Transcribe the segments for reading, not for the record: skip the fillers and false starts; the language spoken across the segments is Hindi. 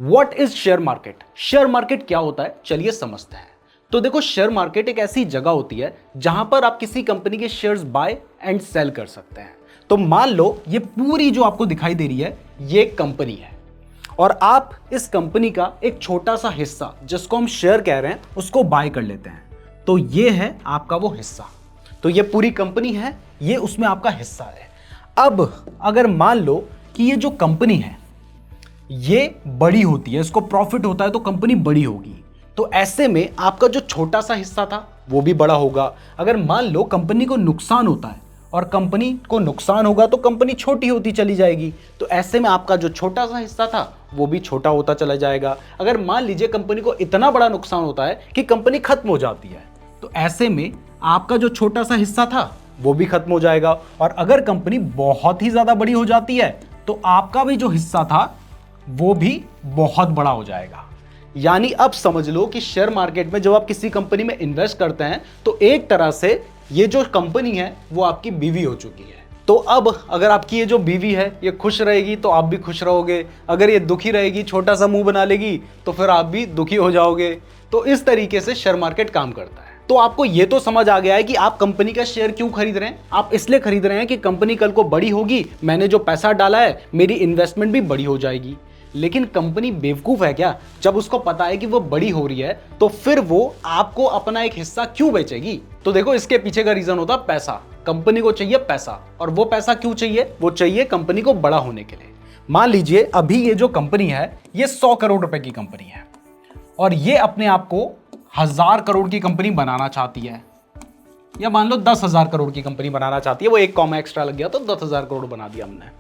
What is share market? Share market क्या होता है, चलिए समझते हैं। तो देखो, शेयर मार्केट एक ऐसी जगह होती है जहां पर आप किसी कंपनी के शेयर्स बाय एंड सेल कर सकते हैं। तो मान लो ये पूरी जो आपको दिखाई दे रही है ये एक कंपनी है और आप इस कंपनी का एक छोटा सा हिस्सा जिसको हम शेयर कह रहे हैं उसको बाय कर लेते हैं। तो ये है आपका वो हिस्सा। तो ये पूरी कंपनी है, ये उसमें आपका हिस्सा है। अब अगर मान लो कि ये जो कंपनी है ये बड़ी होती है, इसको प्रॉफिट होता है तो कंपनी बड़ी होगी, तो ऐसे में आपका जो छोटा सा हिस्सा था वो भी बड़ा होगा। अगर मान लो कंपनी को नुकसान होता है और कंपनी को नुकसान होगा तो कंपनी छोटी होती चली जाएगी, तो ऐसे में आपका जो छोटा सा हिस्सा था वो भी छोटा होता चला जाएगा। अगर मान लीजिए कंपनी को इतना बड़ा नुकसान होता है कि कंपनी खत्म हो जाती है, तो ऐसे में आपका जो छोटा सा हिस्सा था वो भी खत्म हो जाएगा। और अगर कंपनी बहुत ही ज्यादा बड़ी हो जाती है तो आपका भी जो हिस्सा था वो भी बहुत बड़ा हो जाएगा। यानी अब समझ लो कि शेयर मार्केट में जब आप किसी कंपनी में इन्वेस्ट करते हैं तो एक तरह से ये जो कंपनी है वो आपकी बीवी हो चुकी है। तो अब अगर आपकी ये जो बीवी है ये खुश रहेगी तो आप भी खुश रहोगे, अगर ये दुखी रहेगी, छोटा सा मुंह बना लेगी, तो फिर आप भी दुखी हो जाओगे। तो इस तरीके से शेयर मार्केट काम करता है। तो आपको ये तो समझ आ गया है कि आप कंपनी का शेयर क्यों खरीद रहे हैं। आप इसलिए खरीद रहे हैं कि कंपनी कल को बड़ी होगी, मैंने जो पैसा डाला है मेरी इन्वेस्टमेंट भी बड़ी हो जाएगी। लेकिन कंपनी बेवकूफ है क्या? जब उसको पता है कि वो बड़ी हो रही है तो फिर वो आपको अपना एक हिस्सा क्यों बेचेगी? तो देखो, इसके पीछे का रीजन होता है पैसा। कंपनी को चाहिए पैसा, और वो पैसा क्यों चाहिए? वो चाहिए कंपनी को बड़ा होने के लिए। मान लीजिए अभी ये जो कंपनी है ये 100 करोड़ रुपए की कंपनी है और ये अपने आप को 1000 करोड़ की कंपनी बनाना चाहती है, या मान लो 10,000 करोड़ की कंपनी बनाना चाहती है। वो एक कॉमा एक्स्ट्रा लग गया तो 10,000 करोड़ बना दिया हमने।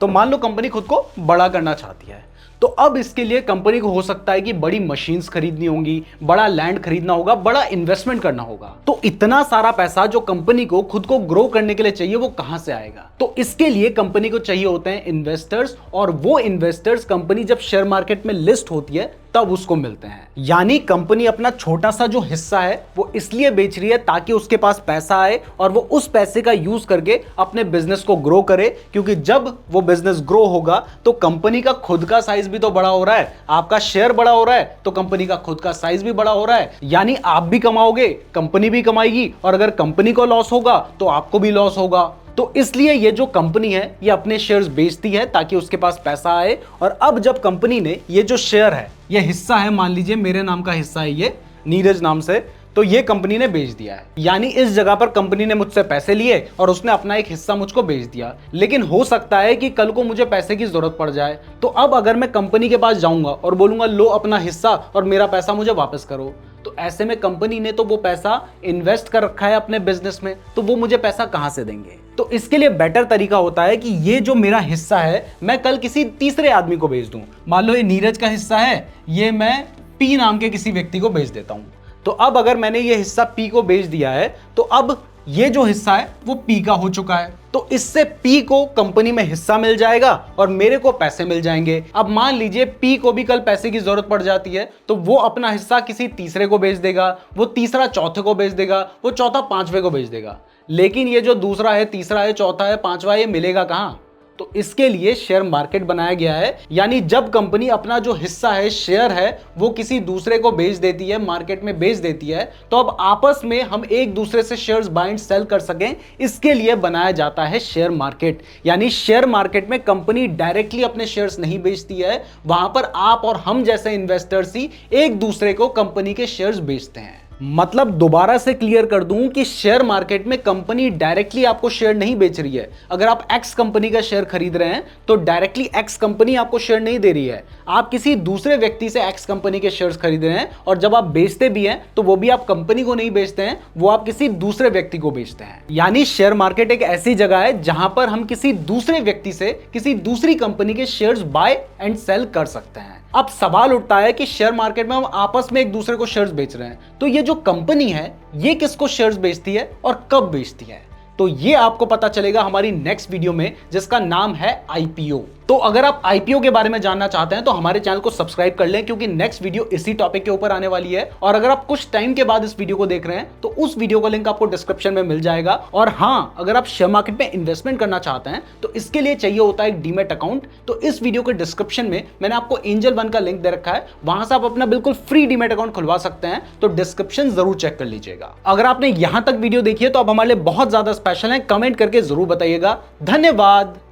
तो मान लो कंपनी खुद को बड़ा करना चाहती है, तो अब इसके लिए कंपनी को हो सकता है कि बड़ी मशीन्स खरीदनी होंगी, बड़ा लैंड खरीदना होगा, बड़ा इन्वेस्टमेंट करना होगा। तो इतना सारा पैसा जो कंपनी को खुद को ग्रो करने के लिए चाहिए वो कहां से आएगा? तो इसके लिए कंपनी को चाहिए होते हैं इन्वेस्टर्स, और वो इन्वेस्टर्स कंपनी जब शेयर मार्केट में लिस्ट होती है तब उसको मिलते हैं। यानी कंपनी अपना छोटा सा जो हिस्सा है वो इसलिए बेच रही है ताकि उसके पास पैसा आए और वो उस पैसे का यूज करके अपने बिजनेस को ग्रो करे, क्योंकि जब वो बिजनेस ग्रो होगा तो कंपनी का खुद का साइज भी तो बड़ा हो रहा है, आपका शेयर बड़ा हो रहा है तो कंपनी का खुद का साइज भी बड़ा हो रहा है। यानी आप भी कमाओगे, कंपनी भी कमाएगी, और अगर कंपनी को लॉस होगा तो आपको भी लॉस होगा। तो इसलिए ये जो कंपनी है ये अपने शेयर्स बेचती है ताकि उसके पास पैसा आए। और अब जब कंपनी ने ये जो शेयर है, ये हिस्सा है, मान लीजिए मेरे नाम का हिस्सा है ये, नीरज नाम से, तो ये कंपनी ने बेच दिया है। यानी इस जगह पर कंपनी ने मुझसे पैसे लिए और उसने अपना एक हिस्सा मुझको बेच दिया। लेकिन हो सकता है कि कल को मुझे पैसे की जरूरत पड़ जाए, तो अब अगर मैं कंपनी के पास जाऊंगा और बोलूंगा लो अपना हिस्सा और मेरा पैसा मुझे वापस करो, तो ऐसे में कंपनी ने तो वो पैसा इन्वेस्ट कर रखा है अपने बिजनेस में, तो वो मुझे पैसा कहां से देंगे? तो इसके लिए बेटर तरीका होता है कि ये जो मेरा हिस्सा है मैं कल किसी तीसरे आदमी को बेच दूं। मान लो ये नीरज का हिस्सा है, ये मैं पी नाम के किसी व्यक्ति को बेच देता हूं। तो अब अगर मैंने ये हिस्सा पी को बेच दिया है तो अब ये जो हिस्सा है वो पी का हो चुका है, तो इससे पी को कंपनी में हिस्सा मिल जाएगा और मेरे को पैसे मिल जाएंगे। अब मान लीजिए पी को भी कल पैसे की जरूरत पड़ जाती है तो वो अपना हिस्सा किसी तीसरे को बेच देगा, वो तीसरा चौथे को बेच देगा, वो चौथा पांचवे को बेच देगा। लेकिन ये जो दूसरा है, तीसरा है, चौथा है, पांचवा, ये मिलेगा कहां? तो इसके लिए शेयर मार्केट बनाया गया है। यानी जब कंपनी अपना जो हिस्सा है, शेयर है, वो किसी दूसरे को बेच देती है, मार्केट में बेच देती है, तो अब आपस में हम एक दूसरे से शेयर्स बाय एंड सेल कर सकें, इसके लिए बनाया जाता है शेयर मार्केट। यानी शेयर मार्केट में कंपनी डायरेक्टली अपने शेयर्स नहीं बेचती है, वहां पर आप और हम जैसे इन्वेस्टर्स ही एक दूसरे को कंपनी के शेयर्स बेचते हैं। मतलब दोबारा से क्लियर कर दूं कि शेयर मार्केट में कंपनी डायरेक्टली आपको शेयर नहीं बेच रही है। अगर आप एक्स कंपनी का शेयर खरीद रहे हैं तो डायरेक्टली एक्स कंपनी आपको शेयर नहीं दे रही है, आप किसी दूसरे व्यक्ति से एक्स कंपनी के शेयर्स खरीद रहे हैं, और जब आप बेचते भी हैं तो वो भी आप कंपनी को नहीं बेचते हैं, वो आप किसी दूसरे व्यक्ति को बेचते हैं। यानी शेयर मार्केट एक ऐसी जगह है जहां पर हम किसी दूसरे व्यक्ति से किसी दूसरी कंपनी के शेयर्स बाय एंड सेल कर सकते हैं। अब सवाल उठता है कि शेयर मार्केट में हम आपस में एक दूसरे को शेयर्स बेच रहे हैं, तो ये जो कंपनी है ये किसको शेयर्स बेचती है और कब बेचती है? तो ये आपको पता चलेगा हमारी नेक्स्ट वीडियो में, जिसका नाम है आईपीओ। तो अगर आप आईपीओ के बारे में जानना चाहते हैं तो हमारे चैनल को सब्सक्राइब कर लें, क्योंकि नेक्स्ट वीडियो इसी टॉपिक के ऊपर आने वाली है। और अगर आप कुछ टाइम के बाद इस वीडियो को देख रहे हैं तो उस वीडियो का लिंक आपको डिस्क्रिप्शन में मिल जाएगा। और हाँ, अगर आप शेयर मार्केट में इन्वेस्टमेंट करना चाहते हैं तो इसके लिए चाहिए होता है एक डीमैट अकाउंट। तो इस वीडियो के डिस्क्रिप्शन में मैंने आपको एंजल वन का लिंक दे रखा है, वहां से आप अपना बिल्कुल फ्री डीमैट अकाउंट खुलवा सकते हैं। तो डिस्क्रिप्शन जरूर चेक कर लीजिएगा। अगर आपने यहां तक वीडियो देखी है तो आप हमारे लिए बहुत ज्यादा स्पेशल हैं, कमेंट करके जरूर बताइएगा। धन्यवाद।